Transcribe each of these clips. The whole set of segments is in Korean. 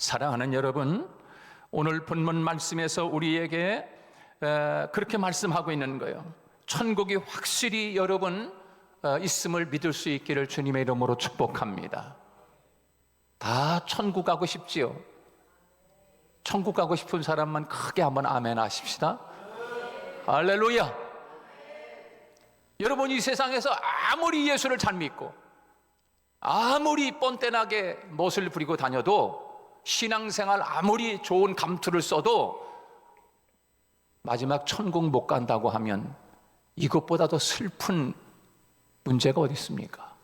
사랑하는 여러분, 오늘 본문 말씀에서 우리에게 그렇게 말씀하고 있는 거예요. 천국이 확실히 여러분 있음을 믿을 수 있기를 주님의 이름으로 축복합니다. 다 천국 가고 싶지요? 천국 가고 싶은 사람만 크게 한번 아멘 하십시다. 할렐루야. 여러분, 이 세상에서 아무리 예수를 잘 믿고 아무리 뻔뻔하게 멋을 부리고 다녀도, 신앙생활 아무리 좋은 감투를 써도 마지막 천국 못 간다고 하면 이것보다 더 슬픈 문제가 어디 있습니까?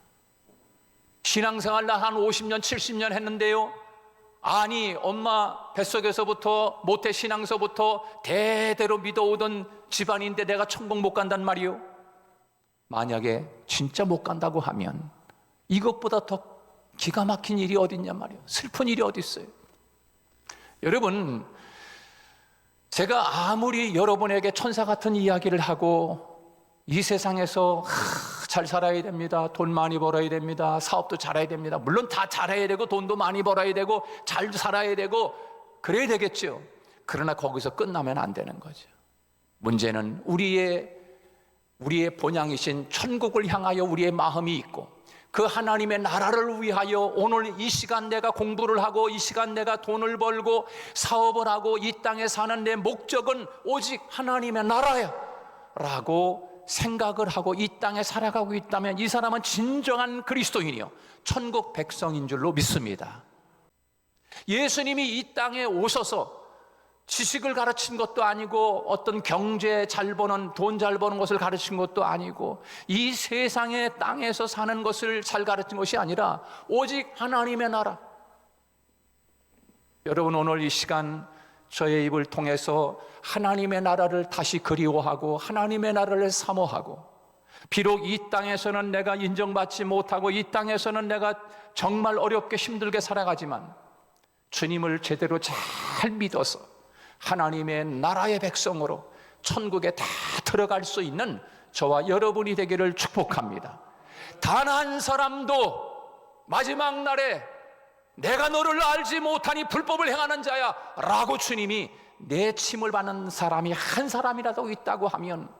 신앙생활 나 한 50년 70년 했는데요, 아니 엄마 뱃속에서부터 모태신앙서부터 대대로 믿어오던 집안인데 내가 천국 못 간단 말이요. 만약에 진짜 못 간다고 하면 이것보다 더 기가 막힌 일이 어딨냔 말이에요. 슬픈 일이 어디 있어요? 여러분, 제가 아무리 여러분에게 천사 같은 이야기를 하고 이 세상에서 잘 살아야 됩니다, 돈 많이 벌어야 됩니다, 사업도 잘해야 됩니다, 물론 다 잘해야 되고 돈도 많이 벌어야 되고 잘 살아야 되고 그래야 되겠죠. 그러나 거기서 끝나면 안 되는 거죠. 문제는 우리의 본향이신 천국을 향하여 우리의 마음이 있고, 그 하나님의 나라를 위하여 오늘 이 시간 내가 공부를 하고 이 시간 내가 돈을 벌고 사업을 하고 이 땅에 사는 내 목적은 오직 하나님의 나라야 라고 생각을 하고 이 땅에 살아가고 있다면 이 사람은 진정한 그리스도인이요, 천국 백성인 줄로 믿습니다. 예수님이 이 땅에 오셔서 지식을 가르친 것도 아니고 어떤 경제 잘 버는, 돈 잘 버는 것을 가르친 것도 아니고 이 세상의 땅에서 사는 것을 잘 가르친 것이 아니라 오직 하나님의 나라. 여러분, 오늘 이 시간 저의 입을 통해서 하나님의 나라를 다시 그리워하고 하나님의 나라를 사모하고, 비록 이 땅에서는 내가 인정받지 못하고 이 땅에서는 내가 정말 어렵게 힘들게 살아가지만 주님을 제대로 잘 믿어서 하나님의 나라의 백성으로 천국에 다 들어갈 수 있는 저와 여러분이 되기를 축복합니다. 단 한 사람도 마지막 날에 내가 너를 알지 못하니 불법을 행하는 자야 라고 주님이 내침을 받는 사람이 한 사람이라도 있다고 하면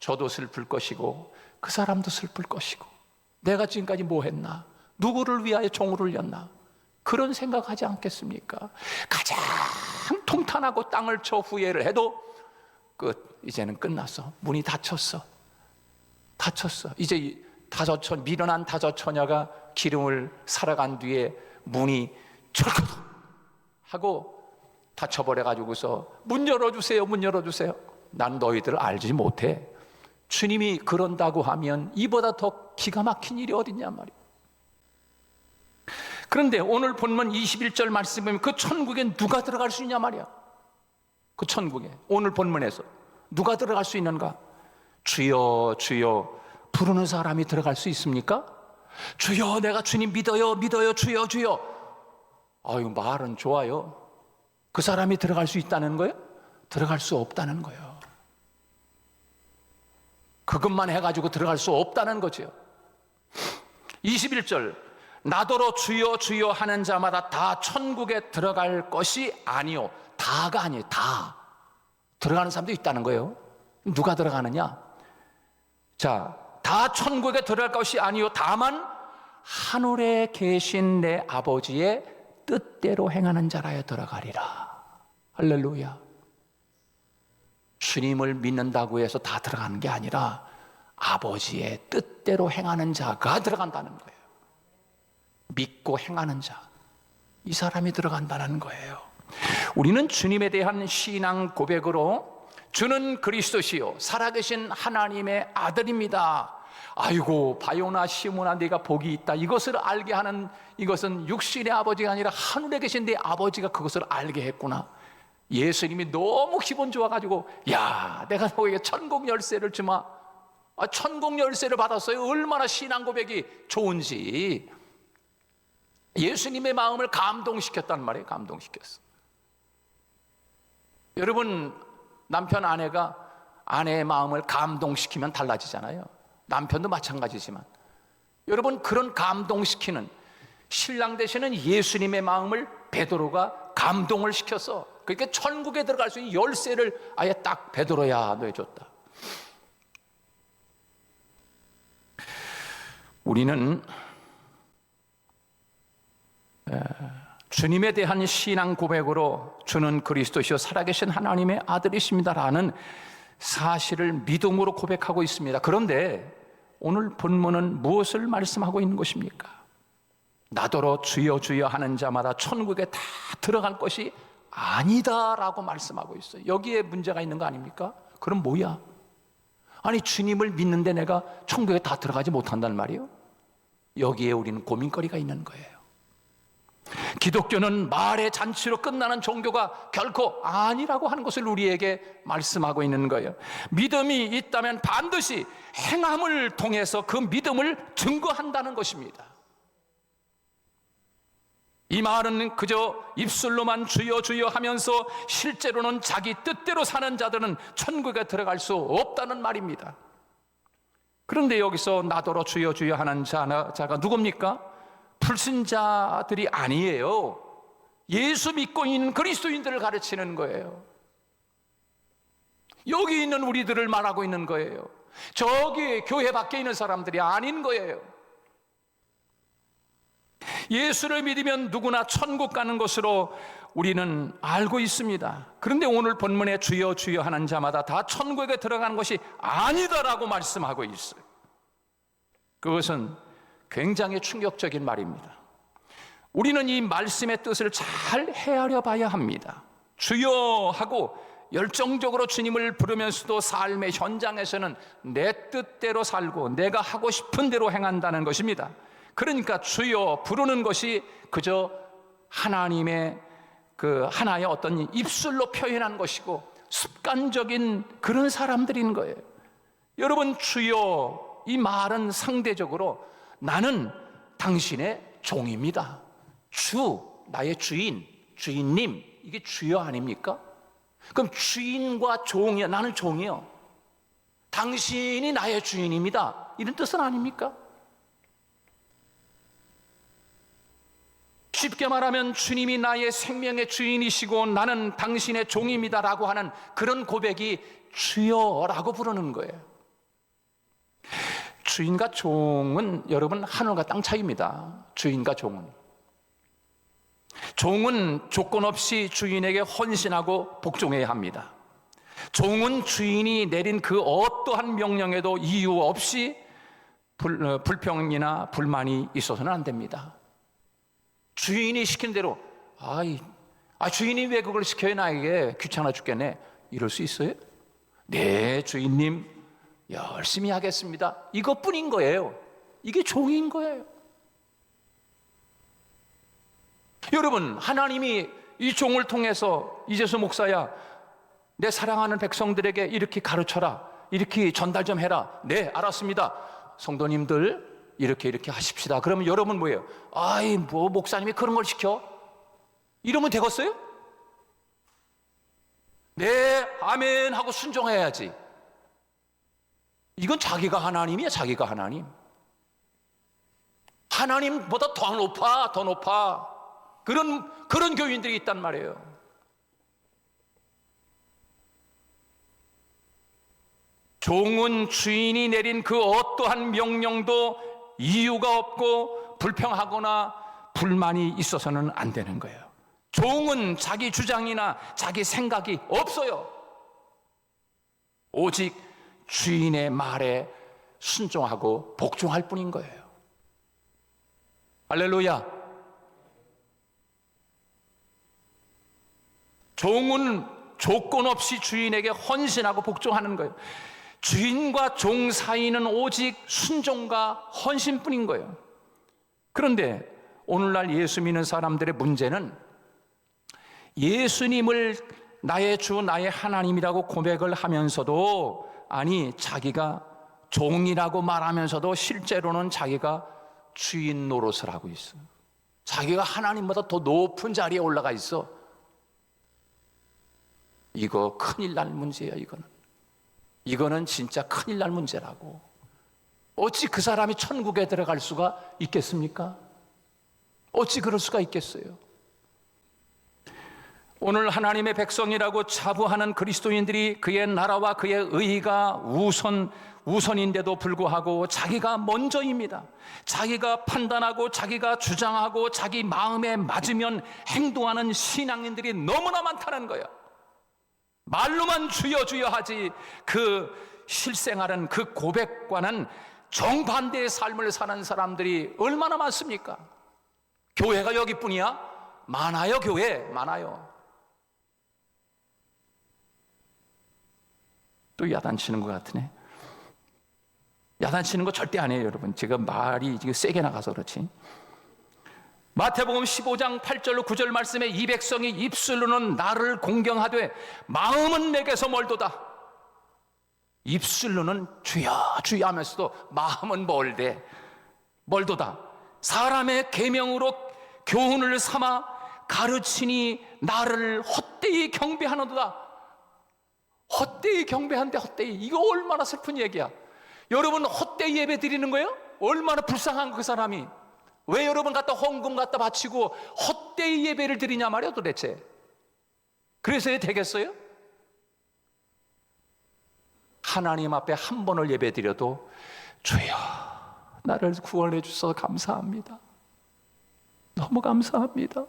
저도 슬플 것이고 그 사람도 슬플 것이고, 내가 지금까지 뭐 했나, 누구를 위하여 종을 울렸나, 그런 생각하지 않겠습니까? 가장 통탄하고 땅을 쳐 후회를 해도 끝, 이제는 끝났어, 문이 닫혔어. 이제 미련한 다섯 처녀가 기름을 살아간 뒤에 문이 철컥 하고 닫혀버려가지고서 문 열어주세요, 문 열어주세요. 난 너희들을 알지 못해. 주님이 그런다고 하면 이보다 더 기가 막힌 일이 어딨냔 말이에요. 그런데 오늘 본문 21절 말씀 보면 그 천국에 누가 들어갈 수 있냐 말이야. 그 천국에 오늘 본문에서 누가 들어갈 수 있는가? 주여 주여 부르는 사람이 들어갈 수 있습니까? 주여, 내가 주님 믿어요 주여 주여. 아유, 말은 좋아요. 그 사람이 들어갈 수 있다는 거예요? 들어갈 수 없다는 거예요. 그것만 해가지고 들어갈 수 없다는 거죠. 21절, 나더러 주여 주여 하는 자마다 다 천국에 들어갈 것이 아니요. 다가 아니에요. 다 들어가는 사람도 있다는 거예요. 누가 들어가느냐? 자, 다 천국에 들어갈 것이 아니요, 다만 하늘에 계신 내 아버지의 뜻대로 행하는 자라야 들어가리라. 할렐루야. 주님을 믿는다고 해서 다 들어가는 게 아니라 아버지의 뜻대로 행하는 자가 들어간다는 거예요. 믿고 행하는 자, 이 사람이 들어간다는 거예요. 우리는 주님에 대한 신앙 고백으로 주는 그리스도시요 살아계신 하나님의 아들입니다. 아이고, 바요나 시므나 네가 복이 있다, 이것을 알게 하는, 이것은 육신의 아버지가 아니라 하늘에 계신 네 아버지가 그것을 알게 했구나. 예수님이 너무 기분 좋아가지고, 야, 내가 너에게 천국 열쇠를 주마. 천국 열쇠를 받았어요. 얼마나 신앙 고백이 좋은지. 예수님의 마음을 감동시켰단 말이에요. 감동시켰어. 여러분, 남편 아내가 아내의 마음을 감동시키면 달라지잖아요. 남편도 마찬가지지만 여러분, 그런 감동시키는 신랑 되시는 예수님의 마음을 베드로가 감동을 시켰어. 그러니까 천국에 들어갈 수 있는 열쇠를 아예 딱 베드로야 내줬다. 우리는 주님에 대한 신앙 고백으로 주는 그리스도시요 살아계신 하나님의 아들이십니다라는 사실을 믿음으로 고백하고 있습니다. 그런데 오늘 본문은 무엇을 말씀하고 있는 것입니까? 나더러 주여 주여 하는 자마다 천국에 다 들어갈 것이 아니다라고 말씀하고 있어요. 여기에 문제가 있는 거 아닙니까? 그럼 뭐야? 아니 주님을 믿는데 내가 천국에 다 들어가지 못한단 말이에요? 여기에 우리는 고민거리가 있는 거예요. 기독교는 말의 잔치로 끝나는 종교가 결코 아니라고 하는 것을 우리에게 말씀하고 있는 거예요. 믿음이 있다면 반드시 행함을 통해서 그 믿음을 증거한다는 것입니다. 이 말은 그저 입술로만 주여 주여 하면서 실제로는 자기 뜻대로 사는 자들은 천국에 들어갈 수 없다는 말입니다. 그런데 여기서 나더러 주여 주여 하는 자가 누굽니까? 불신자들이 아니에요. 예수 믿고 있는 그리스도인들을 가르치는 거예요. 여기 있는 우리들을 말하고 있는 거예요. 저기 교회 밖에 있는 사람들이 아닌 거예요. 예수를 믿으면 누구나 천국 가는 것으로 우리는 알고 있습니다. 그런데 오늘 본문에 주여 주여 하는 자마다 다 천국에 들어가는 것이 아니다라고 말씀하고 있어요. 그것은 굉장히 충격적인 말입니다. 우리는 이 말씀의 뜻을 잘 헤아려 봐야 합니다. 주여 하고 열정적으로 주님을 부르면서도 삶의 현장에서는 내 뜻대로 살고 내가 하고 싶은 대로 행한다는 것입니다. 그러니까 주여 부르는 것이 그저 하나님의 그 하나의 어떤 입술로 표현한 것이고 습관적인 그런 사람들인 거예요. 여러분, 주여 이 말은 상대적으로 나는 당신의 종입니다. 주, 나의 주인, 주인님, 이게 주여 아닙니까? 그럼 주인과 종이요, 나는 종이요. 당신이 나의 주인입니다. 이런 뜻은 아닙니까? 쉽게 말하면 주님이 나의 생명의 주인이시고 나는 당신의 종입니다라고 하는 그런 고백이 주여라고 부르는 거예요. 주인과 종은 여러분 하늘과 땅 차이입니다. 주인과 종은 조건 없이 주인에게 헌신하고 복종해야 합니다. 종은 주인이 내린 그 어떠한 명령에도 이유 없이 불평이나 불만이 있어서는 안 됩니다. 주인이 시킨 대로 주인이 왜 그걸 시켜요? 나에게 귀찮아 죽겠네. 이럴 수 있어요? 네, 주인님 열심히 하겠습니다. 이것뿐인 거예요. 이게 종인 거예요. 여러분, 하나님이 이 종을 통해서 이재수 목사야, 내 사랑하는 백성들에게 이렇게 가르쳐라, 이렇게 전달 좀 해라. 네, 알았습니다. 성도님들 이렇게 하십시다. 그러면 여러분 뭐예요? 목사님이 그런 걸 시켜? 이러면 되겠어요? 네, 아멘 하고 순종해야지. 이건 자기가 하나님이야, 자기가 하나님. 하나님보다 더 높아. 그런 교인들이 있단 말이에요. 종은 주인이 내린 그 어떠한 명령도 이유가 없고 불평하거나 불만이 있어서는 안 되는 거예요. 종은 자기 주장이나 자기 생각이 없어요. 오직 주인의 말에 순종하고 복종할 뿐인 거예요. 할렐루야. 종은 조건 없이 주인에게 헌신하고 복종하는 거예요. 주인과 종 사이는 오직 순종과 헌신뿐인 거예요. 그런데 오늘날 예수 믿는 사람들의 문제는 예수님을 나의 주, 나의 하나님이라고 고백을 하면서도 자기가 종이라고 말하면서도 실제로는 자기가 주인 노릇을 하고 있어. 자기가 하나님보다 더 높은 자리에 올라가 있어. 이거 큰일 날 문제야. 이거는 진짜 큰일 날 문제라고. 어찌 그 사람이 천국에 들어갈 수가 있겠습니까? 어찌 그럴 수가 있겠어요? 오늘 하나님의 백성이라고 자부하는 그리스도인들이 그의 나라와 그의 의가 우선인데도 불구하고 자기가 먼저입니다. 자기가 판단하고 자기가 주장하고 자기 마음에 맞으면 행동하는 신앙인들이 너무나 많다는 거예요. 말로만 주여 주여 하지 그 실생활은, 그 고백과는 정반대의 삶을 사는 사람들이 얼마나 많습니까? 교회가 여기뿐이야? 많아요. 교회 많아요. 또 야단치는 것 같으네. 야단치는 거 절대 안 해요, 여러분. 제가 말이 지금 세게 나가서 그렇지. 마태복음 15장 8절로 9절 말씀에 이 백성이 입술로는 나를 공경하되 마음은 내게서 멀도다. 입술로는 주여 주여 하면서도 마음은 멀도다. 사람의 계명으로 교훈을 삼아 가르치니 나를 헛되이 경배하는도다. 헛되이 경배한데, 헛되이. 이거 얼마나 슬픈 얘기야. 여러분 헛되이 예배 드리는 거예요? 얼마나 불쌍한 그 사람이. 왜 여러분 갖다 헌금 갖다 바치고 헛되이 예배를 드리냐 말이야 도대체. 그래서 되겠어요? 하나님 앞에 한 번을 예배 드려도 주여 나를 구원해 주셔서 감사합니다, 너무 감사합니다,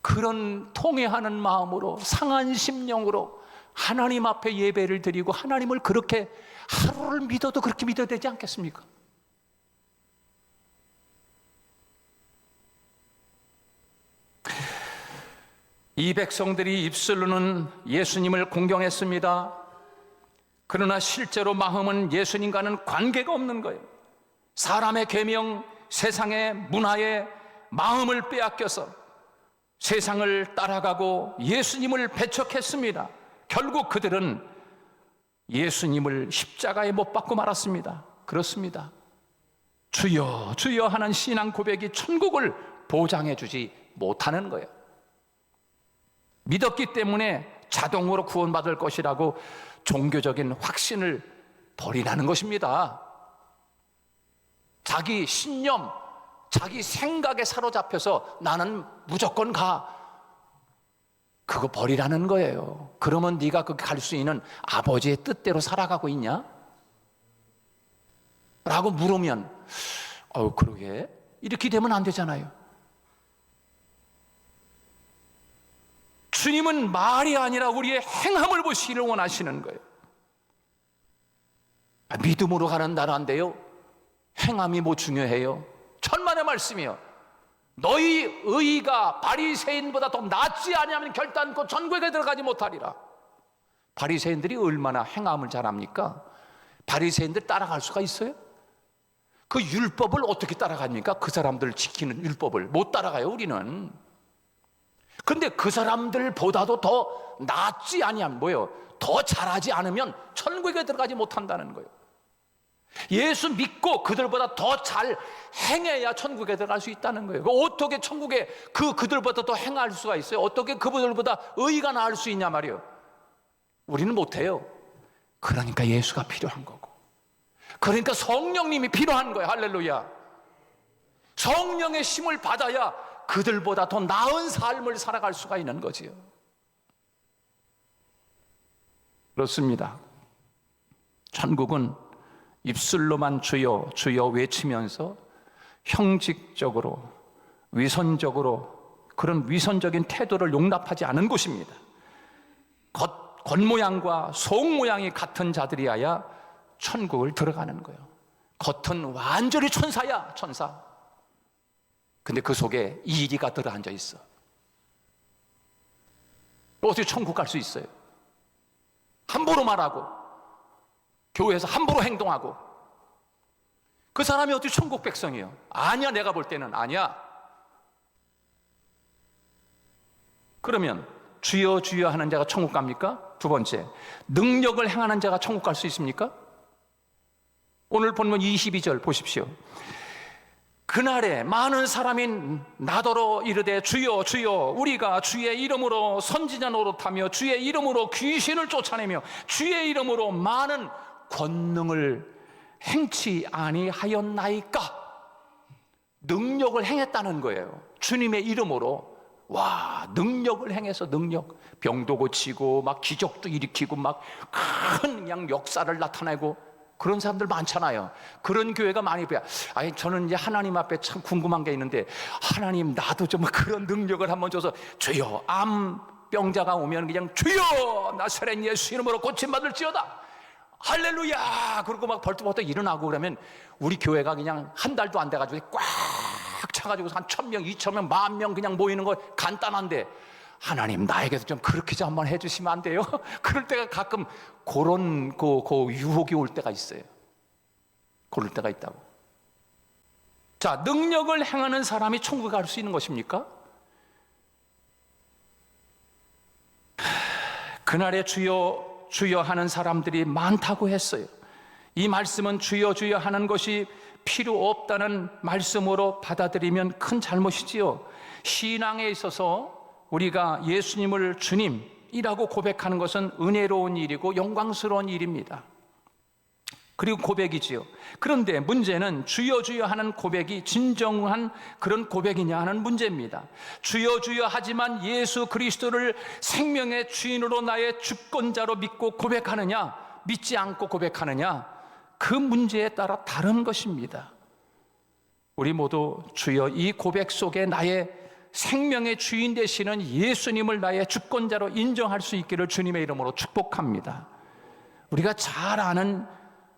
그런 통회하는 마음으로, 상한 심령으로 하나님 앞에 예배를 드리고 하나님을 그렇게 하루를 믿어도 그렇게 믿어야 되지 않겠습니까? 이 백성들이 입술로는 예수님을 공경했습니다. 그러나 실제로 마음은 예수님과는 관계가 없는 거예요. 사람의 계명, 세상의 문화에 마음을 빼앗겨서 세상을 따라가고 예수님을 배척했습니다. 결국 그들은 예수님을 십자가에 못 박고 말았습니다. 그렇습니다. 주여 주여 하는 신앙 고백이 천국을 보장해 주지 못하는 거예요. 믿었기 때문에 자동으로 구원받을 것이라고 종교적인 확신을 버리라는 것입니다. 자기 신념, 자기 생각에 사로잡혀서 나는 무조건 가, 그거 버리라는 거예요. 그러면 네가 그 갈 수 있는 아버지의 뜻대로 살아가고 있냐? 라고 물으면 그러게, 이렇게 되면 안 되잖아요. 주님은 말이 아니라 우리의 행함을 보시기를 원하시는 거예요. 믿음으로 가는 나라인데요, 행함이 뭐 중요해요? 천만의 말씀이요. 너희 의가 바리새인보다 더 낫지 아니하면 결단코 천국에 들어가지 못하리라. 바리새인들이 얼마나 행함을 잘합니까? 바리새인들 따라갈 수가 있어요? 그 율법을 어떻게 따라갑니까? 그 사람들 지키는 율법을 못 따라가요, 우리는. 근데 그 사람들보다도 더 낫지 아니하면 뭐예요? 더 잘하지 않으면 천국에 들어가지 못한다는 거예요. 예수 믿고 그들보다 더 잘 행해야 천국에 들어갈 수 있다는 거예요. 어떻게 천국에 그들보다 더 행할 수가 있어요? 어떻게 그분들보다 의가 나을 수 있냐 말이에요. 우리는 못해요. 그러니까 예수가 필요한 거고, 그러니까 성령님이 필요한 거예요. 할렐루야. 성령의 힘을 받아야 그들보다 더 나은 삶을 살아갈 수가 있는 거지요. 그렇습니다. 천국은 입술로만 주여 주여 외치면서 형식적으로, 위선적으로, 그런 위선적인 태도를 용납하지 않은 곳입니다. 겉모양과 속모양이 같은 자들이야야 천국을 들어가는 거예요. 겉은 완전히 천사야, 천사. 근데 그 속에 이리가 들어앉아 있어. 어떻게 천국 갈 수 있어요? 함부로 말하고 교회에서 함부로 행동하고, 그 사람이 어떻게 천국 백성이에요? 아니야, 내가 볼 때는 아니야. 그러면 주여 주여 하는 자가 천국 갑니까? 두 번째, 능력을 행하는 자가 천국 갈 수 있습니까? 오늘 본문 22절 보십시오. 그날에 많은 사람이 나더러 이르되 주여 주여 우리가 주의 이름으로 선지자 노릇하며 주의 이름으로 귀신을 쫓아내며 주의 이름으로 많은 권능을 행치 아니하였나이까? 능력을 행했다는 거예요. 주님의 이름으로 와, 능력을 행해서 능력, 병도 고치고 막 기적도 일으키고 막 큰 그냥 역사를 나타내고 그런 사람들 많잖아요. 그런 교회가 많이 보여. 아니, 저는 이제 하나님 앞에 참 궁금한 게 있는데, 하나님 나도 좀 그런 능력을 한번 줘서, 주여, 암병자가 오면 그냥 주여 나사렛 예수 이름으로 고침받을지어다, 할렐루야, 그러고 막 벌떡벌떡 일어나고 그러면 우리 교회가 그냥 한 달도 안 돼가지고 꽉 차가지고 한 1,000명, 2,000명, 10,000명 그냥 모이는 거 간단한데, 하나님 나에게도 좀 그렇게 좀 한번 해주시면 안 돼요? 그럴 때가 가끔 그런 그 유혹이 올 때가 있어요. 그럴 때가 있다고. 자, 능력을 행하는 사람이 천국에 갈 수 있는 것입니까? 그날에 주여 주여 하는 사람들이 많다고 했어요. 이 말씀은 주여 주여 하는 것이 필요 없다는 말씀으로 받아들이면 큰 잘못이지요. 신앙에 있어서 우리가 예수님을 주님이라고 고백하는 것은 은혜로운 일이고 영광스러운 일입니다. 그리고 고백이지요. 그런데 문제는 주여 주여 하는 고백이 진정한 그런 고백이냐 하는 문제입니다. 주여 주여 하지만 예수 그리스도를 생명의 주인으로 나의 주권자로 믿고 고백하느냐, 믿지 않고 고백하느냐, 그 문제에 따라 다른 것입니다. 우리 모두 주여, 이 고백 속에 나의 생명의 주인 되시는 예수님을 나의 주권자로 인정할 수 있기를 주님의 이름으로 축복합니다. 우리가 잘 아는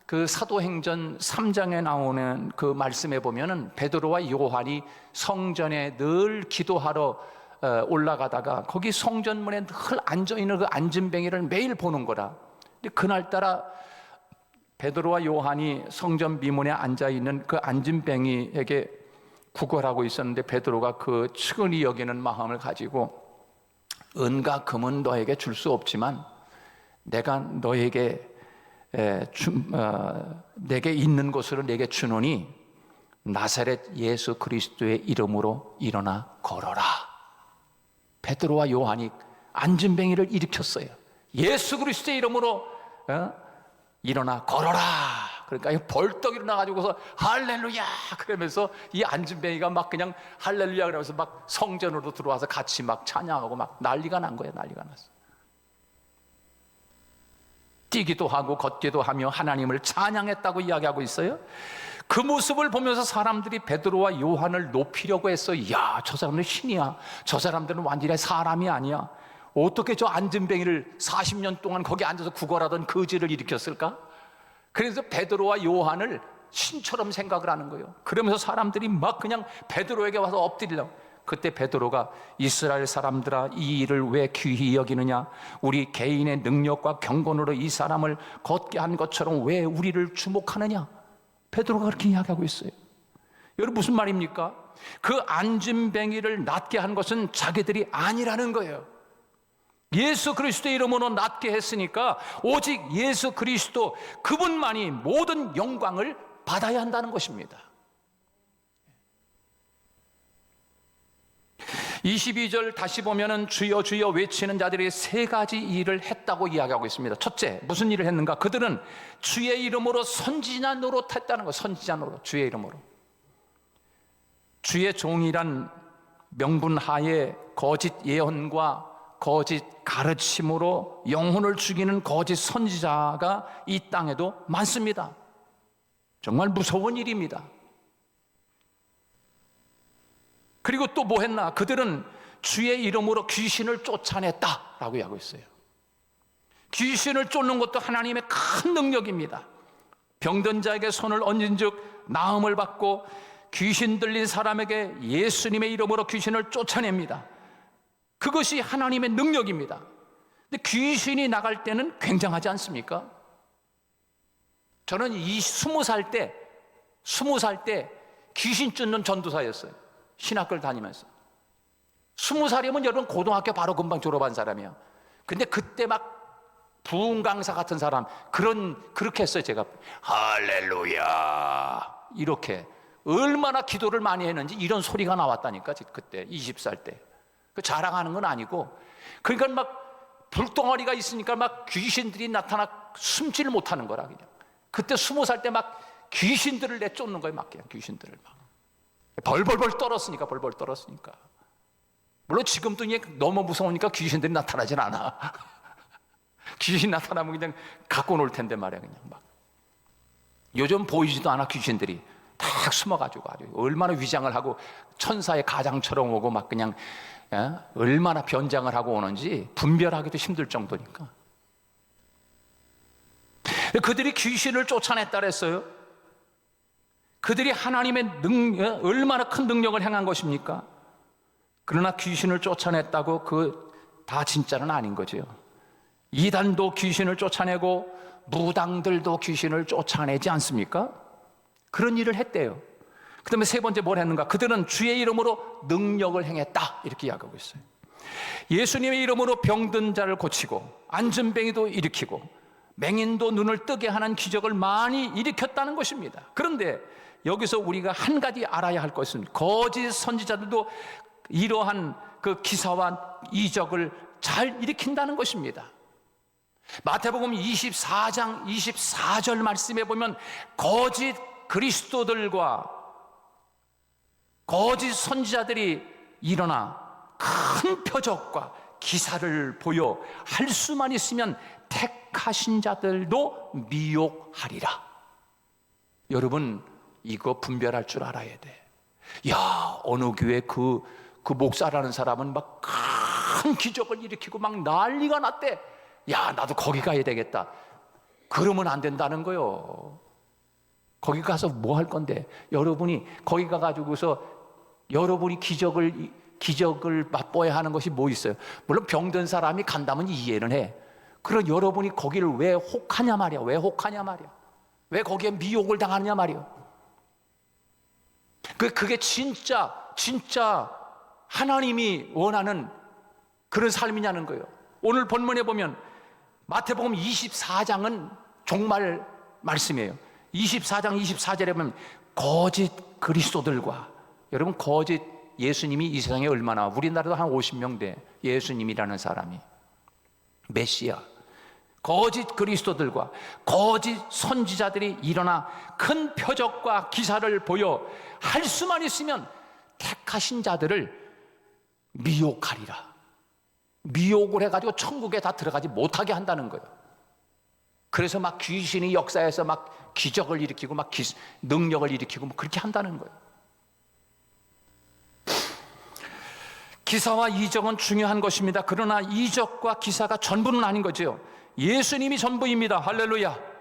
그 사도행전 3장에 나오는 그 말씀에 보면은 베드로와 요한이 성전에 늘 기도하러 올라가다가 거기 성전문에 늘 앉아있는 그 앉은뱅이를 매일 보는 거라. 근데 그날따라 베드로와 요한이 성전 미문에 앉아있는 그 앉은뱅이에게 구걸하고 있었는데, 베드로가 그 측은히 여기는 마음을 가지고, 은과 금은 너에게 줄 수 없지만 내가 너에게 내게 있는 것으로 내게 주노니 나사렛 예수 그리스도의 이름으로 일어나 걸어라. 베드로와 요한이 앉은뱅이를 일으켰어요. 예수 그리스도의 이름으로 일어나 걸어라. 그러니까 벌떡 일어나가지고서 할렐루야 그러면서 이 앉은뱅이가 막 그냥 할렐루야 그러면서 막 성전으로 들어와서 같이 막 찬양하고 막 난리가 난 거예요. 난리가 났어. 뛰기도 하고 걷기도 하며 하나님을 찬양했다고 이야기하고 있어요. 그 모습을 보면서 사람들이 베드로와 요한을 높이려고 했어요. 야, 저 사람들은 신이야. 저 사람들은 완전히 사람이 아니야. 어떻게 저 앉은뱅이를 40년 동안 거기 앉아서 구걸하던 거지를 일으켰을까? 그래서 베드로와 요한을 신처럼 생각을 하는 거예요. 그러면서 사람들이 막 그냥 베드로에게 와서 엎드리려고. 그때 베드로가 이스라엘 사람들아, 이 일을 왜 귀히 여기느냐? 우리 개인의 능력과 경건으로 이 사람을 걷게 한 것처럼 왜 우리를 주목하느냐? 베드로가 그렇게 이야기하고 있어요. 여러분, 무슨 말입니까? 그 앉은뱅이를 낫게 한 것은 자기들이 아니라는 거예요. 예수 그리스도의 이름으로 낫게 했으니까 오직 예수 그리스도 그분만이 모든 영광을 받아야 한다는 것입니다. 22절 다시 보면은 주여 주여 외치는 자들이 세 가지 일을 했다고 이야기하고 있습니다. 첫째, 무슨 일을 했는가? 그들은 주의 이름으로 선지자 노릇했다는 거. 선지자 노릇, 주의 이름으로. 주의 종이란 명분 하에 거짓 예언과 거짓 가르침으로 영혼을 죽이는 거짓 선지자가 이 땅에도 많습니다. 정말 무서운 일입니다. 그리고 또 뭐 했나? 그들은 주의 이름으로 귀신을 쫓아냈다라고 이야기하고 있어요. 귀신을 쫓는 것도 하나님의 큰 능력입니다. 병든 자에게 손을 얹은 즉 나음을 받고 귀신 들린 사람에게 예수님의 이름으로 귀신을 쫓아냅니다. 그것이 하나님의 능력입니다. 근데 귀신이 나갈 때는 굉장하지 않습니까? 저는 20살 때 귀신 쫓는 전도사였어요. 신학교를 다니면서. 20살이면 여러분 고등학교 바로 금방 졸업한 사람이에요. 근데 그때 막 부흥 강사 같은 사람 그렇게 했어요. 제가 할렐루야 이렇게 얼마나 기도를 많이 했는지 이런 소리가 나왔다니까. 그때 20살 때. 그 자랑하는 건 아니고, 그러니까 막 불덩어리가 있으니까 막 귀신들이 나타나 숨지를 못하는 거라. 그냥 그때 20살 때 막 귀신들을 내쫓는 거예요. 막 그냥 귀신들을 막 벌벌 떨었으니까. 물론 지금도 이게 너무 무서우니까 귀신들이 나타나질 않아. 귀신 나타나면 그냥 갖고 놀 텐데 말이야. 그냥 막 요즘 보이지도 않아. 귀신들이 딱 숨어가지고 아주 얼마나 위장을 하고 천사의 가장처럼 오고 막 그냥 얼마나 변장을 하고 오는지 분별하기도 힘들 정도니까. 그들이 귀신을 쫓아냈다 그랬어요. 그들이 하나님의 얼마나 큰 능력을 행한 것입니까? 그러나 귀신을 쫓아냈다고 다 진짜는 아닌 거죠. 이단도 귀신을 쫓아내고 무당들도 귀신을 쫓아내지 않습니까? 그런 일을 했대요. 그 다음에 세 번째 뭘 했는가? 그들은 주의 이름으로 능력을 행했다, 이렇게 이야기하고 있어요. 예수님의 이름으로 병든 자를 고치고 안전뱅이도 일으키고 맹인도 눈을 뜨게 하는 기적을 많이 일으켰다는 것입니다. 그런데 여기서 우리가 한 가지 알아야 할 것은 거짓 선지자들도 이러한 그 기사와 이적을 잘 일으킨다는 것입니다. 마태복음 24장 24절 말씀에 보면 거짓 그리스도들과 거짓 선지자들이 일어나 큰 표적과 기사를 보여 할 수만 있으면 택하신 자들도 미혹하리라. 여러분, 이거 분별할 줄 알아야 돼. 야, 어느 교회 그 목사라는 사람은 막 큰 기적을 일으키고 막 난리가 났대. 야, 나도 거기 가야 되겠다. 그러면 안 된다는 거요. 거기 가서 뭐 할 건데? 여러분이 거기 가가지고서 여러분이 기적을 맛보아야 하는 것이 뭐 있어요? 물론 병든 사람이 간다면 이해는 해. 그럼 여러분이 거기를 왜 혹하냐 말이야. 왜 혹하냐 말이야. 왜 거기에 미혹을 당하느냐 말이야. 그게 진짜 하나님이 원하는 그런 삶이냐는 거예요. 오늘 본문에 보면 마태복음 24장은 종말 말씀이에요. 24장 24절에 보면 거짓 그리스도들과, 여러분 거짓 예수님이 이 세상에 얼마나, 우리나라도 한 50명 돼. 예수님이라는 사람이 메시아, 거짓 그리스도들과 거짓 선지자들이 일어나 큰 표적과 기사를 보여 할 수만 있으면 택하신 자들을 미혹하리라. 미혹을 해가지고 천국에 다 들어가지 못하게 한다는 거예요. 그래서 막 귀신이 역사에서 막 기적을 일으키고 막 능력을 일으키고 뭐 그렇게 한다는 거예요. 기사와 이적은 중요한 것입니다. 그러나 이적과 기사가 전부는 아닌 거죠. 예수님이 전부입니다. 할렐루야.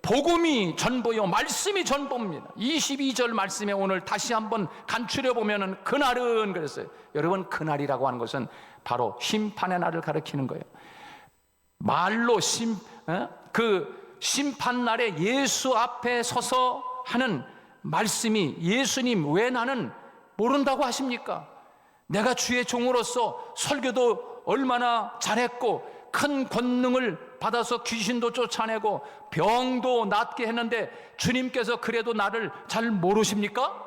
복음이 전부요, 말씀이 전부입니다. 22절 말씀에 오늘 다시 한번 간추려 보면은 그날은 그랬어요. 여러분, 그날이라고 하는 것은 바로 심판의 날을 가리키는 거예요. 말로 그 심판 날에 예수 앞에 서서 하는 말씀이, 예수님 왜 나는 모른다고 하십니까? 내가 주의 종으로서 설교도 얼마나 잘했고 큰 권능을 받아서 귀신도 쫓아내고 병도 낫게 했는데 주님께서 그래도 나를 잘 모르십니까?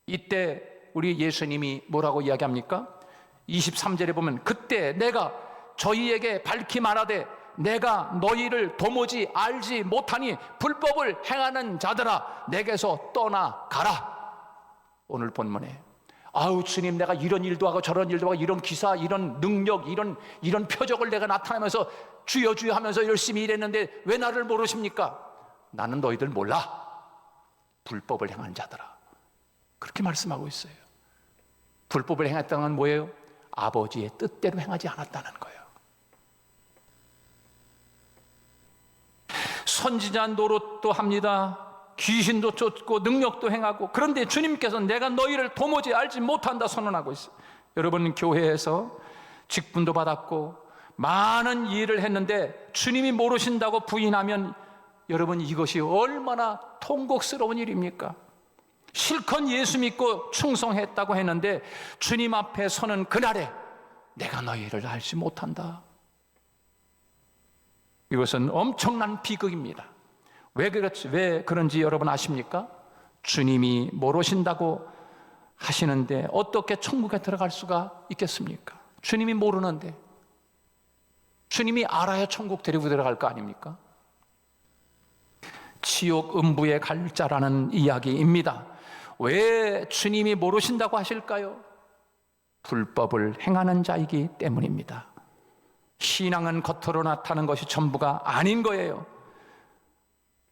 이때 우리 예수님이 뭐라고 이야기합니까? 23절에 보면 그때 내가 저희에게 밝히 말하되 내가 너희를 도무지 알지 못하니 불법을 행하는 자들아 내게서 떠나가라. 오늘 본문에 아우 주님, 내가 이런 일도 하고 저런 일도 하고 이런 기사, 이런 능력, 이런 표적을 내가 나타내면서 주여 주여 하면서 열심히 일했는데 왜 나를 모르십니까? 나는 너희들 몰라. 불법을 행하는 자들아. 그렇게 말씀하고 있어요. 불법을 행했다는 건 뭐예요? 아버지의 뜻대로 행하지 않았다는 거예요. 선지자 노릇도 합니다. 귀신도 쫓고 능력도 행하고, 그런데 주님께서는 내가 너희를 도무지 알지 못한다 선언하고 있어요. 여러분, 교회에서 직분도 받았고 많은 일을 했는데 주님이 모르신다고 부인하면 여러분, 이것이 얼마나 통곡스러운 일입니까? 실컷 예수 믿고 충성했다고 했는데 주님 앞에 서는 그날에 내가 너희를 알지 못한다. 이것은 엄청난 비극입니다. 왜 그런지 여러분 아십니까? 주님이 모르신다고 하시는데 어떻게 천국에 들어갈 수가 있겠습니까? 주님이 모르는데 주님이 알아야 천국 데리고 들어갈 거 아닙니까? 지옥 음부에 갈 자라는 이야기입니다. 왜 주님이 모르신다고 하실까요? 불법을 행하는 자이기 때문입니다. 신앙은 겉으로 나타나는 것이 전부가 아닌 거예요.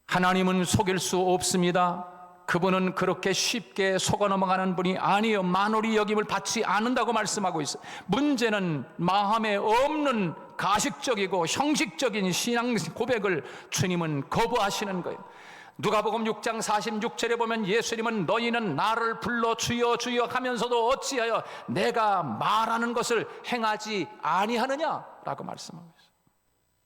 하나님은 속일 수 없습니다. 그분은 그렇게 쉽게 속아 넘어가는 분이 아니요, 만홀히 여김을 받지 않는다고 말씀하고 있어요. 문제는 마음에 없는 가식적이고 형식적인 신앙 고백을 주님은 거부하시는 거예요. 누가복음 6장 46절에 보면 예수님은 너희는 나를 불러 주여 주여 하면서도 어찌하여 내가 말하는 것을 행하지 아니하느냐라고 말씀하고 있어요.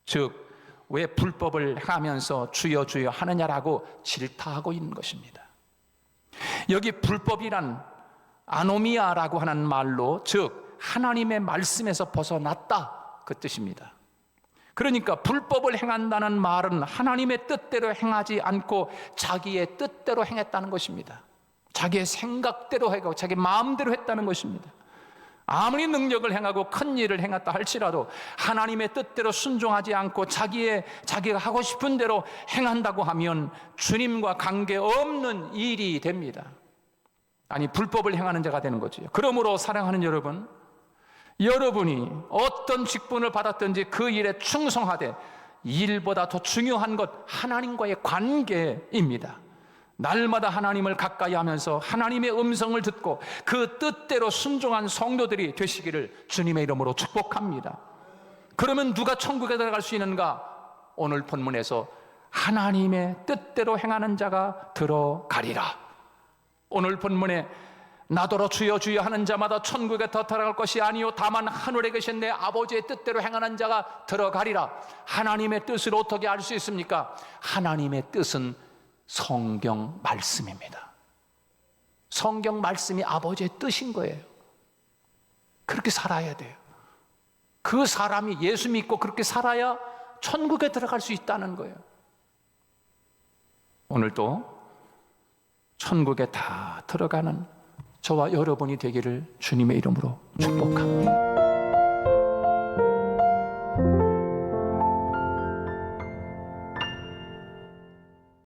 즉, 왜 불법을 행하면서 주여 주여 하느냐라고 질타하고 있는 것입니다. 여기 불법이란 아노미아라고 하는 말로, 즉 하나님의 말씀에서 벗어났다, 그 뜻입니다. 그러니까 불법을 행한다는 말은 하나님의 뜻대로 행하지 않고 자기의 뜻대로 행했다는 것입니다. 자기의 생각대로 하고 자기 마음대로 했다는 것입니다. 아무리 능력을 행하고 큰 일을 행했다 할지라도 하나님의 뜻대로 순종하지 않고 자기가 하고 싶은 대로 행한다고 하면 주님과 관계없는 일이 됩니다. 아니, 불법을 행하는 자가 되는 거죠. 그러므로 사랑하는 여러분, 여러분이 어떤 직분을 받았든지 그 일에 충성하되 일보다 더 중요한 것 하나님과의 관계입니다. 날마다 하나님을 가까이 하면서 하나님의 음성을 듣고 그 뜻대로 순종한 성도들이 되시기를 주님의 이름으로 축복합니다. 그러면 누가 천국에 들어갈 수 있는가? 오늘 본문에서 하나님의 뜻대로 행하는 자가 들어가리라. 오늘 본문에 나더러 주여 주여 하는 자마다 천국에 더 들어갈 것이 아니요 다만 하늘에 계신 내 아버지의 뜻대로 행하는 자가 들어가리라. 하나님의 뜻을 어떻게 알 수 있습니까? 하나님의 뜻은 성경 말씀입니다. 성경 말씀이 아버지의 뜻인 거예요. 그렇게 살아야 돼요. 그 사람이 예수 믿고 그렇게 살아야 천국에 들어갈 수 있다는 거예요. 오늘도 천국에 다 들어가는 저와 여러분이 되기를 주님의 이름으로 축복합니다.